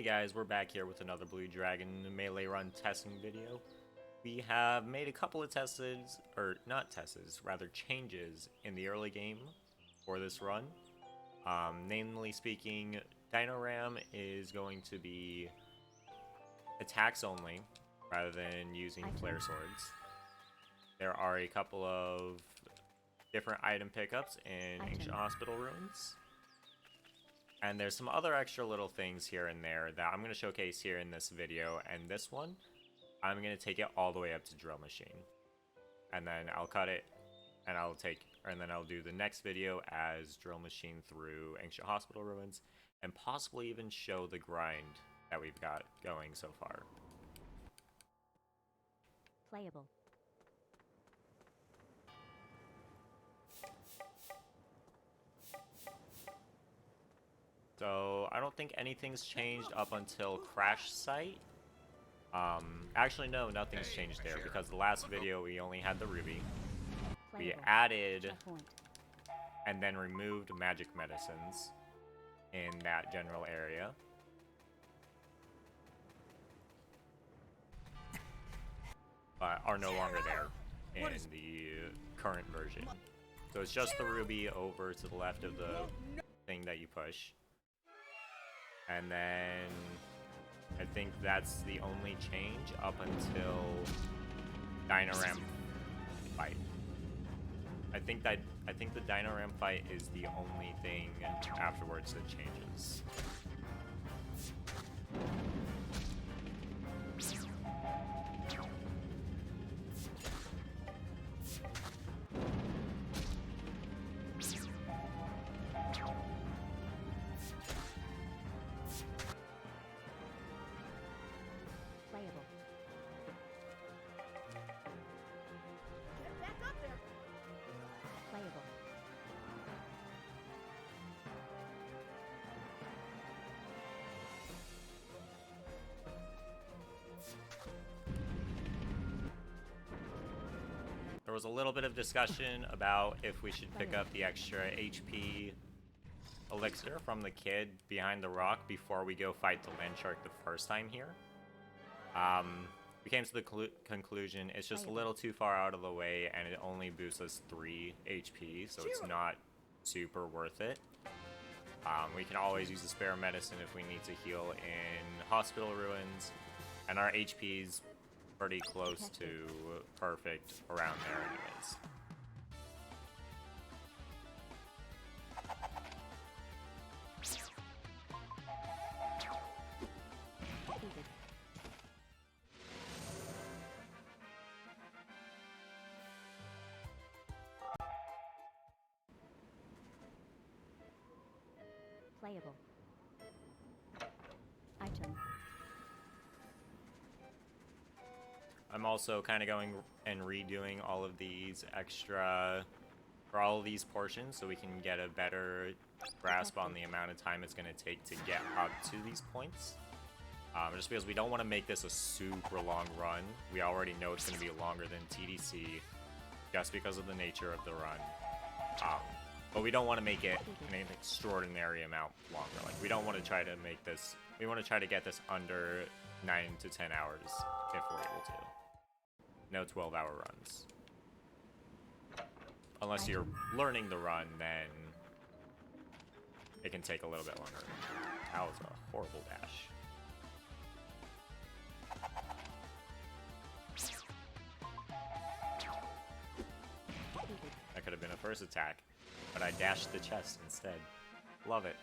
Hey guys, we're back here with another Blue Dragon melee run testing video. We have made a couple of rather changes in the early game for this run. Namely speaking, Dinoram is going to be attacks only, rather than using flare swords. There are a couple of different item pickups in Ancient Hospital Ruins. And there's some other extra little things here and there that I'm going to showcase here in this video, and this one, I'm going to take it all the way up to Drill Machine. And then I'll cut it, and then I'll do the next video as Drill Machine through Ancient Hospital Ruins, and possibly even show the grind that we've got going so far. Playable. So, I don't think anything's changed up until Crash Site. Actually no, nothing's changed there, because the last video we only had the Ruby. We added and then removed magic medicines in that general area. But are no longer there in the current version. So it's just the Ruby over to the left of the thing that you push. And then I think that's the only change up until Dinoram fight. I think the Dinoram fight is the only thing afterwards that changes. There was a little bit of discussion about if we should pick up the extra HP elixir from the kid behind the rock before we go fight the land shark the first time here. We came to the conclusion it's just a little too far out of the way, and it only boosts us 3 HP, so it's not super worth it. We can always use a spare medicine if we need to heal in Hospital Ruins, and our HP's pretty close to perfect around there anyways. Playable. Item. I'm also kind of going and redoing all of these extra, for all of these portions, so we can get a better grasp on the amount of time it's going to take to get up to these points. Just because we don't want to make this a super long run. We already know it's going to be longer than TDC, just because of the nature of the run. But we don't want to make it an extraordinary amount longer. Like, we don't want to try to make this, we want to try to get this under 9 to 10 hours if we're able to. No 12-hour runs. Unless you're learning the run, then it can take a little bit longer. That was a horrible dash. That could have been a first attack, but I dashed the chest instead. Love it.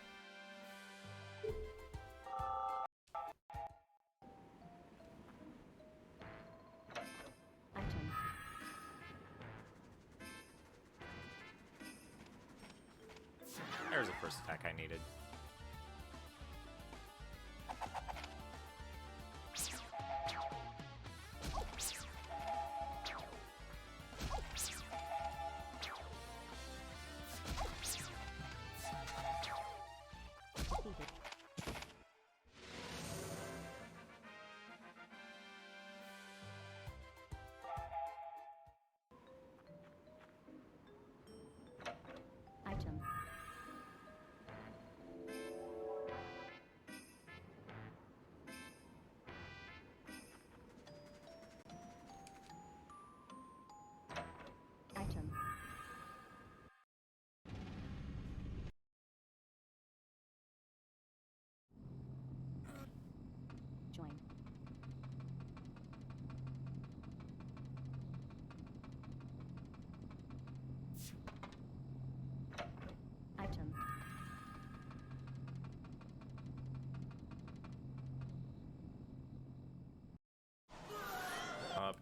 There's the first attack I needed. Item.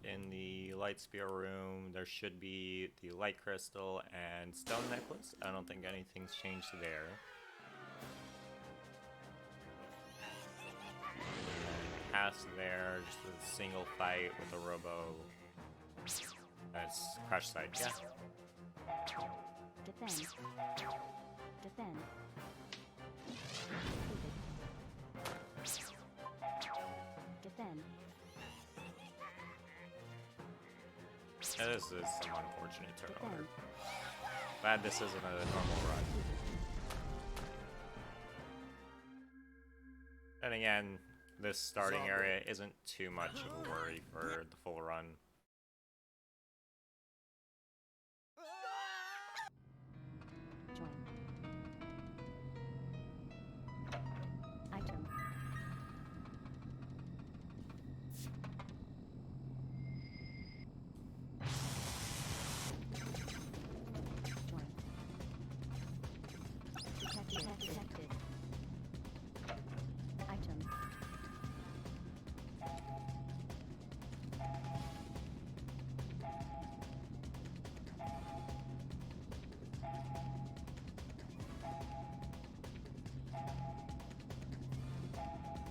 in the light spear room, there should be the light crystal and stone necklace. I don't think anything's changed there. Past there, just a single fight with a robo. That's crush side, yeah. Defend. Defend. Defend. Yeah, this is some unfortunate turn order. Glad this isn't a normal run. And again, this starting area isn't too much of a worry for the full run. Join. Item. Join. Detected. Item.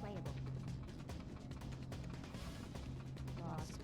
Playable. Lost.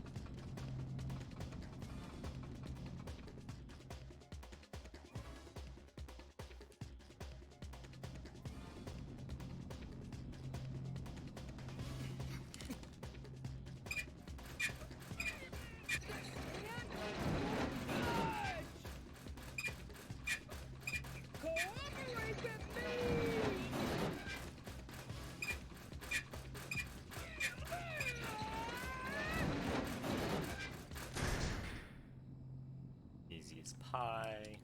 Easy as pie.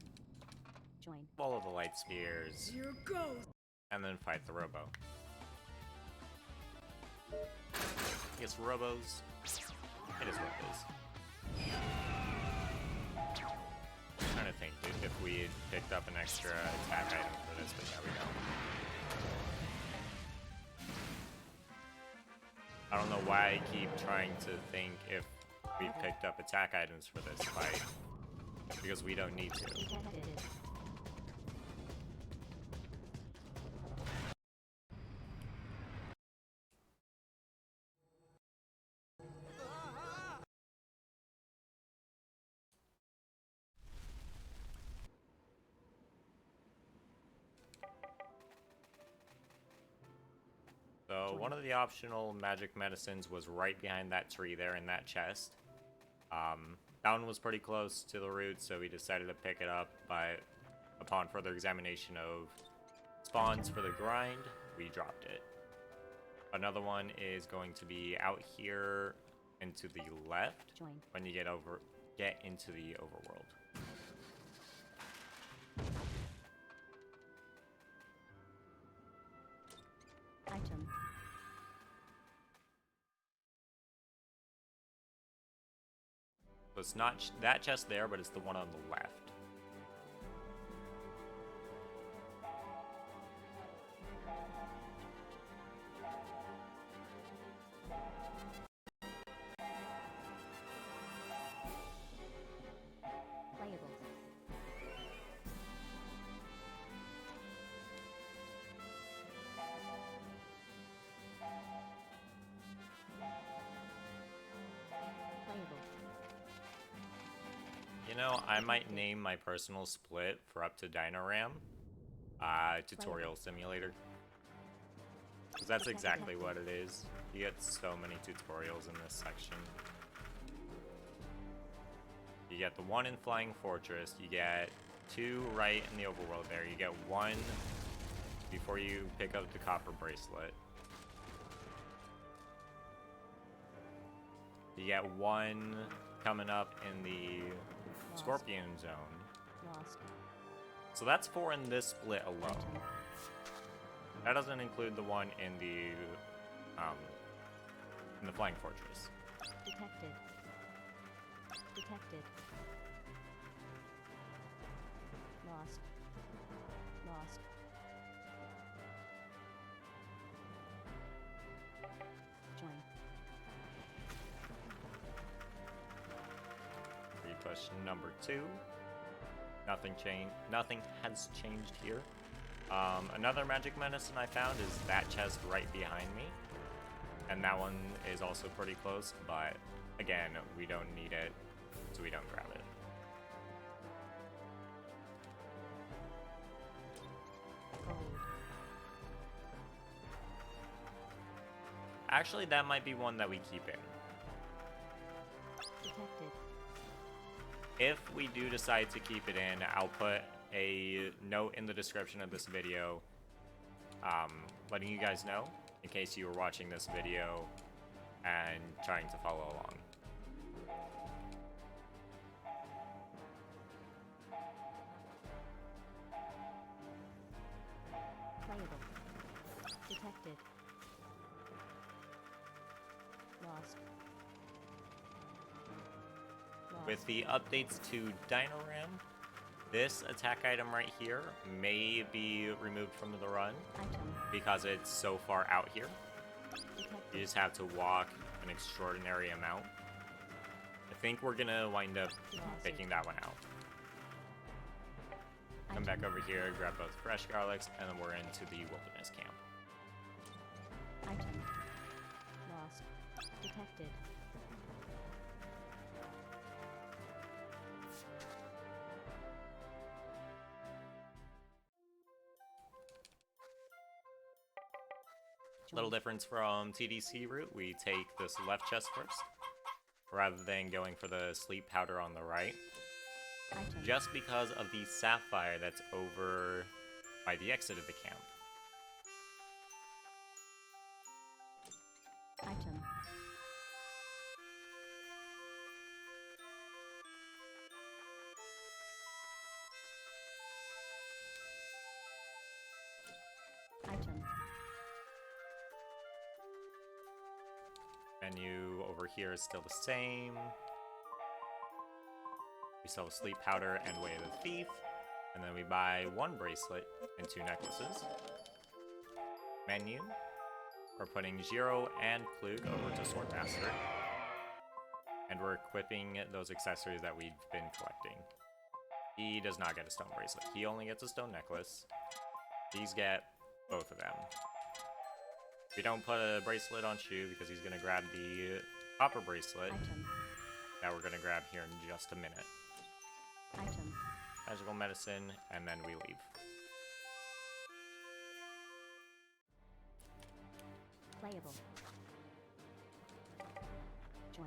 Join. Follow the light spears. Here goes. And then fight the robo. I guess robos. It is what it is. I'm trying to think if we had picked up an extra attack item for this, but yeah, we don't. I don't know why I keep trying to think if we picked up attack items for this fight. Because we don't need to. Detected. So one of the optional magic medicines was right behind that tree there in that chest. That one was pretty close to the root, so we decided to pick it up, but upon further examination of spawns for the grind, we dropped it. Another one is going to be out here and to the left Join. when you get into the overworld. Item. So it's not that chest there, but it's the one on the left. Playable. Playable. You know, I might name my personal split for up to Dinoram, tutorial simulator. Because that's exactly what it is. You get so many tutorials in this section. You get the one in Flying Fortress, you get two right in the overworld there, you get one before you pick up the copper bracelet. You get one coming up in the Scorpion Zone. Lost. So that's 4 in this split alone. Item. That doesn't include the one in the Flying Fortress. Detected. Detected. Lost. Lost. Join. quest number 2. Nothing has changed here. Another magic medicine I found is that chest right behind me. And that one is also pretty close, but again, we don't need it, so we don't grab it. Gold. Actually, that might be one that we keep in. Detected. If we do decide to keep it in, I'll put a note in the description of this video letting you guys know in case you were watching this video and trying to follow along. Playable. Detected. Lost. With the updates to Dinoram, this attack item right here may be removed from the run Item. because it's so far out here. Detected. You just have to walk an extraordinary amount. I think we're gonna wind up taking that one out. Come back over here, grab both fresh garlics, and then we're into the wilderness camp. Item. Lost. Detected. Little difference from TDC route, we take this left chest first, rather than going for the sleep powder on the right, Item. just because of the sapphire that's over by the exit of the camp. Item. Item. Menu over here is still the same. We sell sleep powder and Way of the Thief, and then we buy 1 bracelet and 2 necklaces. Menu, we're putting Jiro and Klug over to Swordmaster, and we're equipping those accessories that we've been collecting. He does not get a stone bracelet, he only gets a stone necklace. These get both of them. We don't put a bracelet on Shu because he's gonna grab the copper bracelet Item. that we're gonna grab here in just a minute. Item. Magical medicine, and then we leave. Playable. Join.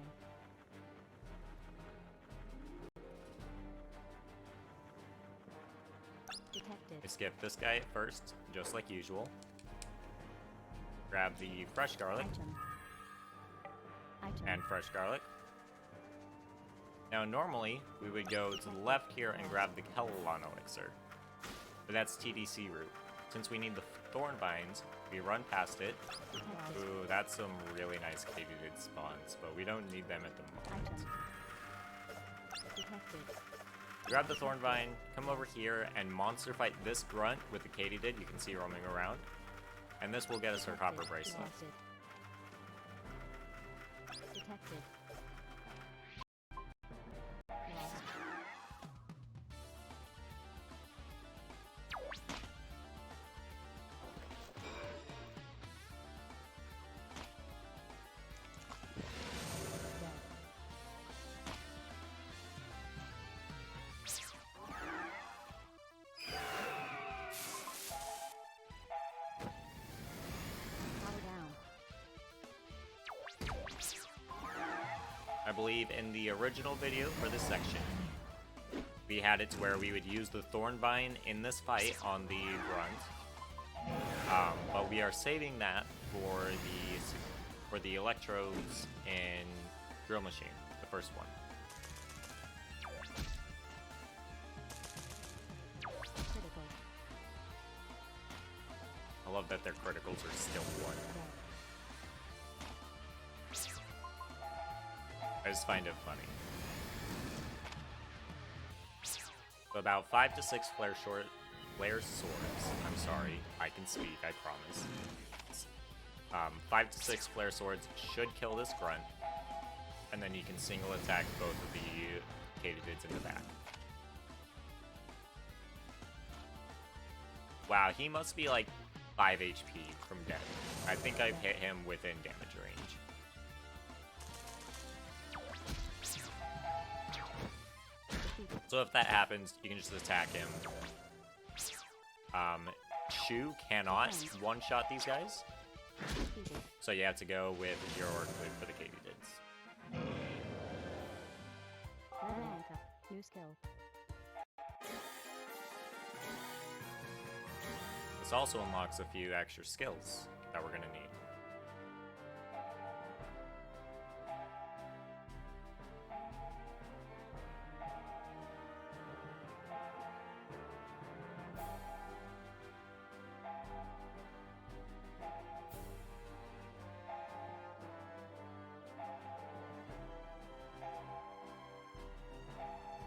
Detected. We skip this guy at first, just like usual. Grab the fresh garlic Item. Item. and fresh garlic. Now normally, we would go to the left here and grab the Kellan elixir, but that's TDC route. Since we need the thorn vines, we run past it. Detected. Ooh, that's some really nice katydid spawns, but we don't need them at the moment. Item. Detected. Grab the thorn vine, come over here, and monster fight this grunt with the katydid you can see roaming around. And this will get us our copper bracelet. Detected. Detected. Lost. Dead. Power down. I believe in the original video for this section, we had it to where we would use the thorn vine in this fight on the grunt. But we are saving that for the electrodes in drill machine, the first one. Critical. I love that their criticals are still 1. Dead. I just find it funny. So about 5 to 6 flare swords. I'm sorry, I can speak, I promise. 5 to 6 flare swords should kill this grunt, and then you can single attack both of the Katydids in the back. Wow, he must be like 5 HP from dead. I think I've hit him within damage range. So if that happens, you can just attack him. Shu cannot one-shot these guys. So you have to go with your Orchid for the Katydids. New skill. This also unlocks a few extra skills that we're going to need.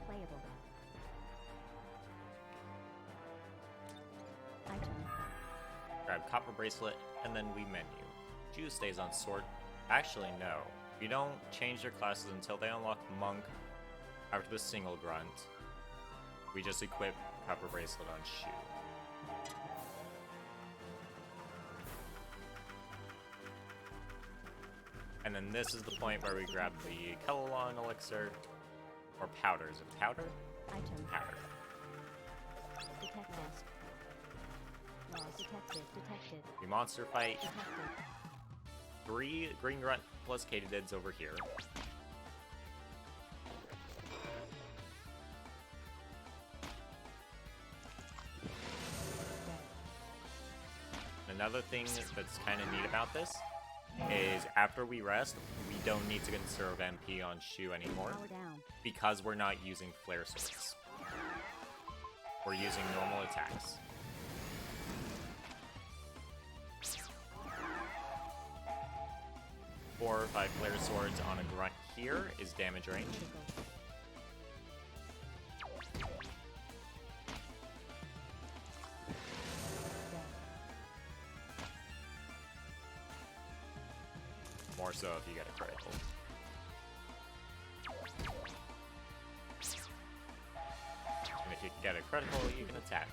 Playable. Item. Grab Copper Bracelet, and then we menu. Ju stays on Sword. Actually, no. You don't change their classes until they unlock Monk after the single grunt. We just equip Copper Bracelet on Shu. And then this is the point where we grab the Kellalon Elixir, or Powder. Is it Powder? Item. Powder. Detect lost. Lost. Detected. Detected. We monster fight. Detected. 3 Green Grunt plus Katydids over here. Another thing that's kind of neat about this is after we rest, we don't need to conserve MP on Shu anymore Power down. because we're not using Flare Swords. We're using normal attacks. Four or 5 Flare Swords on a Grunt here is damage range. Critical. More so if you get a critical. And if you get a critical, you can attack.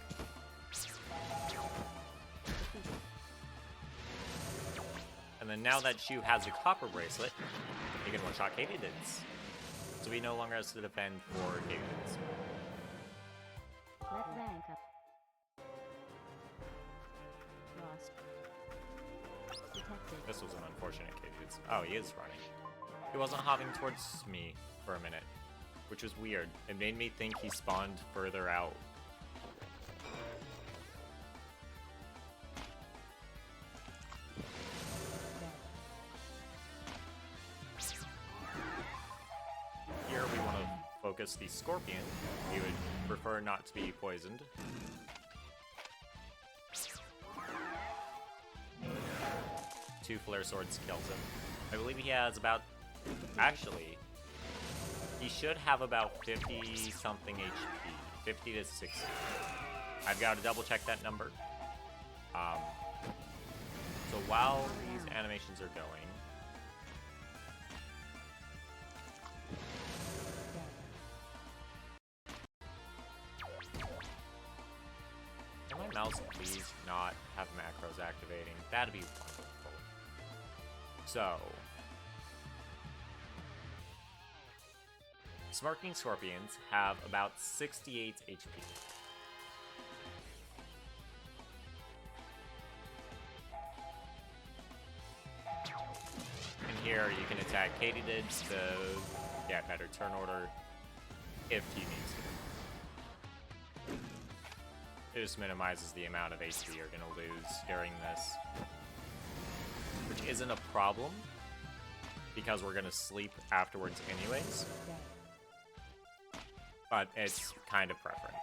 And then now that Shu has a Copper Bracelet, you can one-shot Katydids. So he no longer has to defend for Katydids. Let rank up. Lost. Detected. This was an unfortunate Katydids. Oh, he is running. He wasn't hopping towards me for a minute, which was weird. It made me think he spawned further out. Here we want to focus the Scorpion. He would prefer not to be poisoned. Two Flare Swords kills him. I believe he has about... Actually, he should have about 50-something HP. 50 to 60. I've got to double check that number. So while these animations are going... Can my mouse please not have macros activating? That'd be wonderful. So... Smirking Scorpions have about 68 HP. And here you can attack Katydids to get better turn order if he needs to. It just minimizes the amount of HP you're going to lose during this. Which isn't a problem, because we're going to sleep afterwards anyways. But it's kind of preference.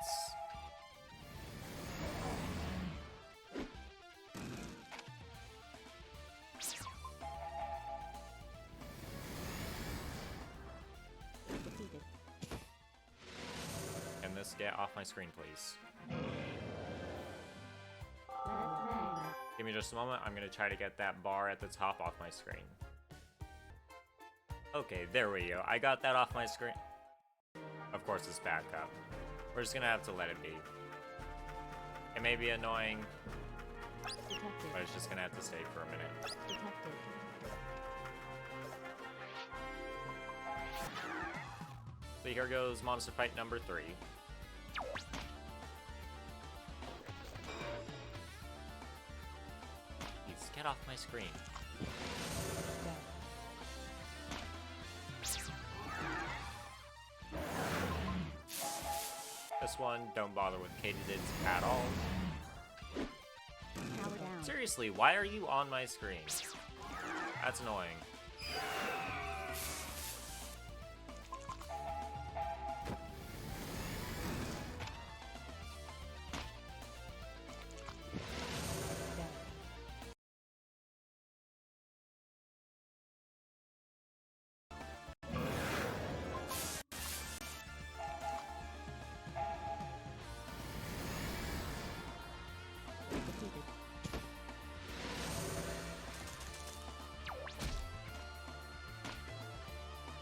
Defeated. Can this get off my screen, please? Let rank up. Give me just a moment. I'm going to try to get that bar at the top off my screen. Okay, there we go. I got that off my screen. of course, it's backup. We're just gonna have to let it be. It may be annoying, Detected. but it's just gonna have to stay for a minute. Detected. So here goes monster fight number 3. Please get off my screen. Dead. This one, don't bother with katydids at all. Power down. Seriously, why are you on my screen? That's annoying. Dead. Defeated.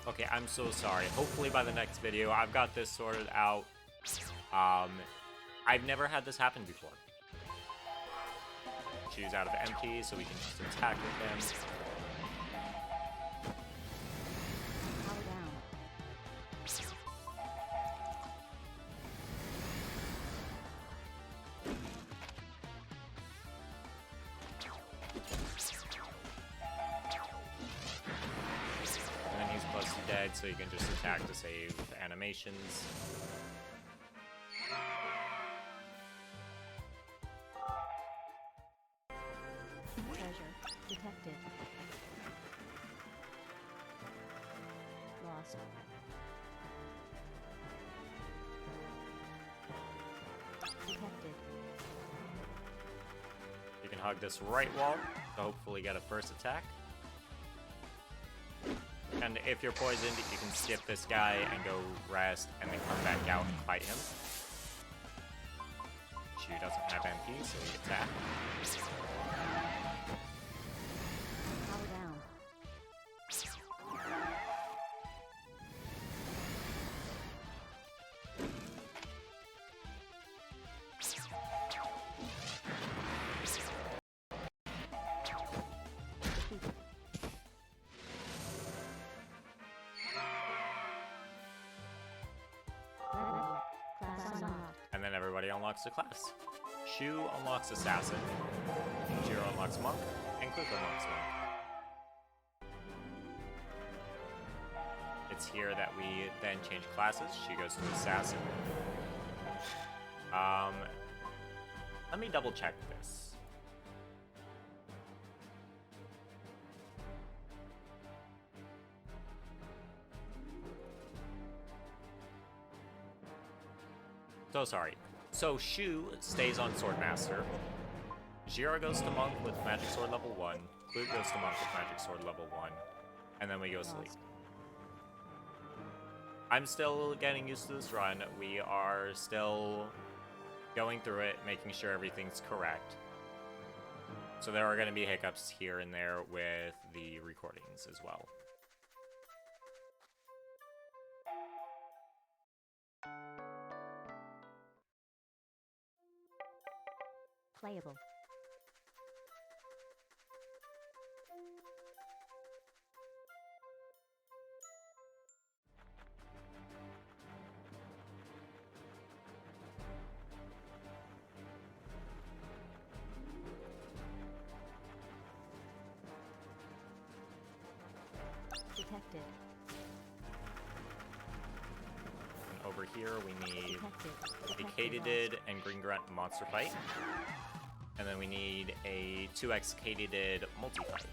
Okay, I'm so sorry. Hopefully by the next video, I've got this sorted out. I've never had this happen before. Choose out of empty so we can just attack with them. Power down. And then he's close to dead, so you can just attack to save animations. Treasure. Detected. Lost. Detected. You can hug this right wall to hopefully get a first attack. And if you're poisoned, you can skip this guy and go rest and then come back out and fight him. Shu doesn't have MP, so we attack. Power down. Defeated. Red. Class unlocked. And then everybody unlocks the class. Shu unlocks Assassin, Jiro unlocks Monk, and Quick unlocks Monk. It's here that we then change classes. She goes to Assassin. Let me double check this. So sorry. So Shu stays on Swordmaster. Jiro goes to Monk with Magic Sword level 1. Clute goes to Monk with Magic Sword level 1. And then we go sleep. Lost. I'm still getting used to this run. We are still going through it, making sure everything's correct. So there are going to be hiccups here and there with the recordings as well. Playable. Detected. And over here we need Detected. a Detected. Katydid and Green Grunt monster fight. And then we need a 2x Katydid multi-fight.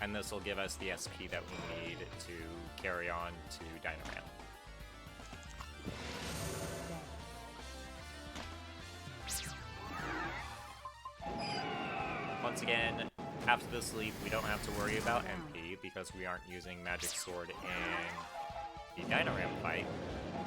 And this will give us the SP that we need to carry on to Dinoram. Dead. Once again, after the sleep, we don't have to worry about MP because we aren't using Magic Sword in the Dinoram fight. Dead.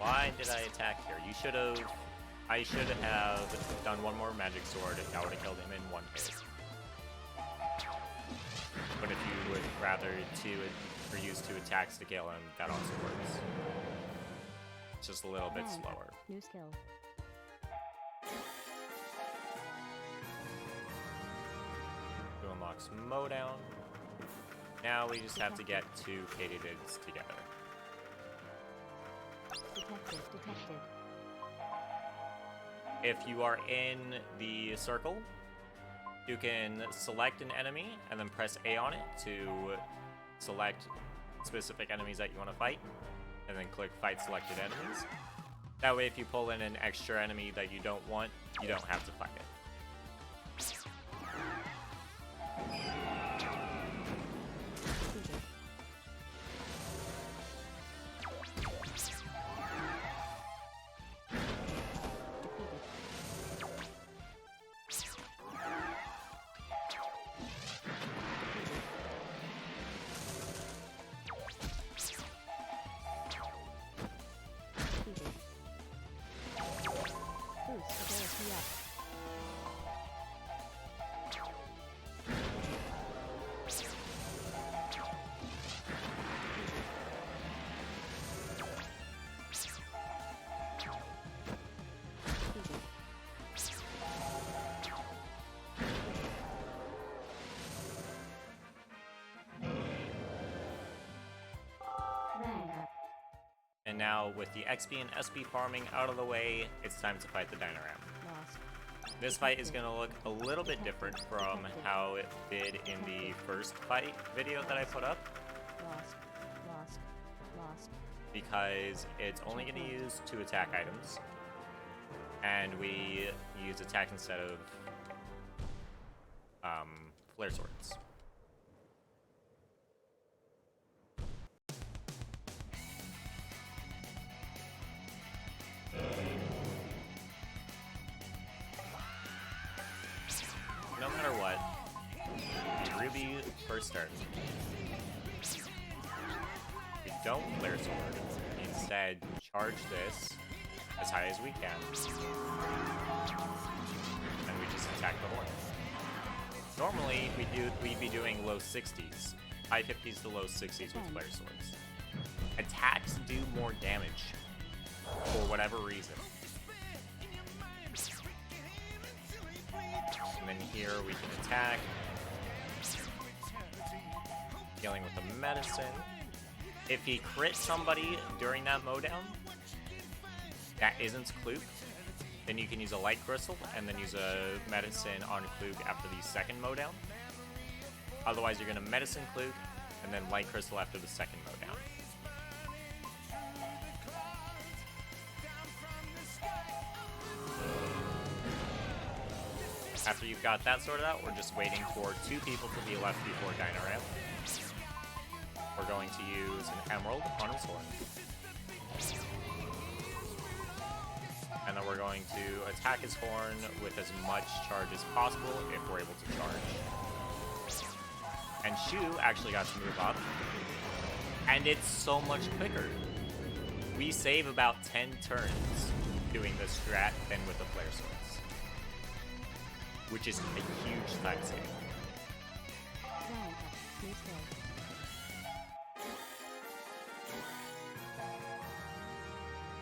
Why did I attack here? You should have... I should have done one more magic sword. That would have killed him in one hit. But if you would rather use 2 attacks to kill him, that also works. It's just a little bit slower. New skill. To unlock Mowdown. Now we just have to get 2 Katydids together. Detected. If you are in the circle, you can select an enemy and then press A on it to select specific enemies that you want to fight, and then click Fight Selected Enemies. That way, if you pull in an extra enemy that you don't want, you don't have to fight it. And now, with the XP and SP farming out of the way, it's time to fight the Dinoram. Lost. This fight is going to look a little bit different from how it did in the first fight video that I put up, Lost. because it's only going to use 2 attack items, and we use attack instead of flare swords. No matter what, Ruby first starts. We don't flare sword. Instead, charge this as high as we can, and we just attack the horn. Normally, we'd be doing low 60s, high 50s to low 60s with flare swords. Attacks do more damage for whatever reason. And then here we can attack, dealing with the medicine. If he crits somebody during that mowdown that isn't Kluk, then you can use a light crystal and then use a medicine on Kluk after the second mowdown. Otherwise, you're going to medicine Kluk and then light crystal after the second mowdown. After you've got that sorted out, we're just waiting for 2 people to be left before Dinoram. We're going to use an emerald on his horn. And then we're going to attack his horn with as much charge as possible if we're able to charge. And Shu actually got to move up. And it's so much quicker. We save about 10 turns doing this strat than with the flare swords, which is a huge time save. New skill.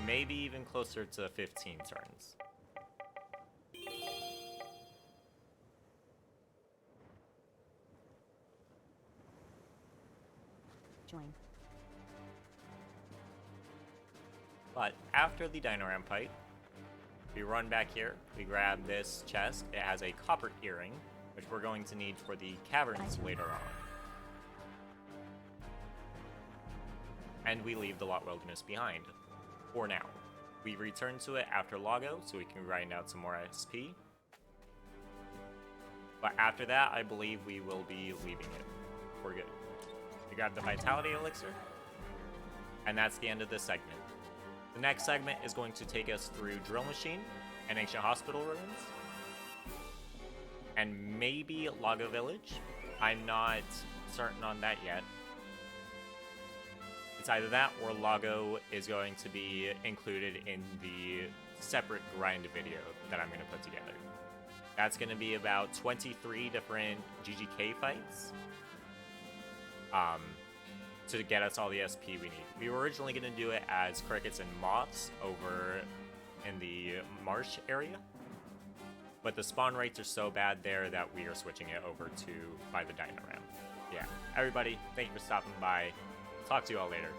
Maybe even closer to 15 turns. Join. But after the Dinoram fight, we run back here, we grab this chest. It has a copper earring, which we're going to need for the caverns later on. And we leave the Lot Wilderness behind. For now. We return to it after Lago, so we can grind out some more SP. But after that, I believe we will be leaving it for good. We grab the Vitality Elixir, and that's the end of this segment. The next segment is going to take us through Drill Machine and Ancient Hospital Ruins, and maybe Lago Village. I'm not certain on that yet. It's either that or Lago is going to be included in the separate grind video that I'm going to put together. That's going to be about 23 different GGK fights to get us all the SP we need. We were originally going to do it as crickets and moths over in the marsh area, but the spawn rates are so bad there that we are switching it over to by the Dinoram. Yeah, everybody, thank you for stopping by. Talk to you all later.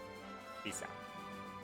Peace out.